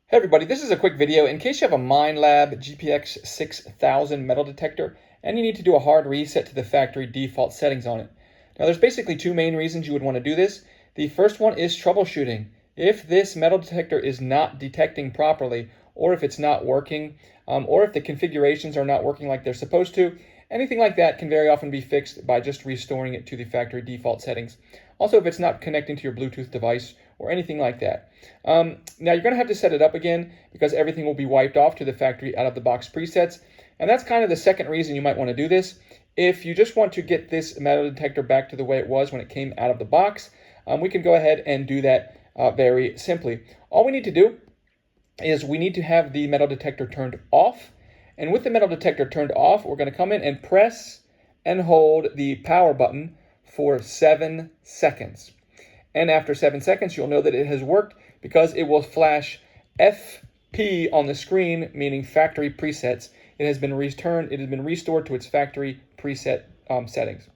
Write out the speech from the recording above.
Hey everybody, this is a quick video in case you have a Minelab GPX 6000 metal detector and you need to do a hard reset to the factory default settings on it. Now there's basically two main reasons you would want to do this. The first one is troubleshooting. If this metal detector is not detecting properly, or if it's not working, or if the configurations are not working like they're supposed to, anything like that can very often be fixed by just restoring it to the factory default settings. Also, if it's not connecting to your Bluetooth device or anything like that. Now you're going to have to set it up again because everything will be wiped off to the factory out of the box presets. And that's kind of the second reason you might want to do this. If you just want to get this metal detector back to the way it was when it came out of the box, we can go ahead and do that very simply. All we need to do is we need to have the metal detector turned off. And with the metal detector turned off, we're going to come in and press and hold the power button for 7 seconds. And after 7 seconds, you'll know that it has worked because it will flash FP on the screen, meaning factory presets. It has been returned, it has been restored to its factory preset settings.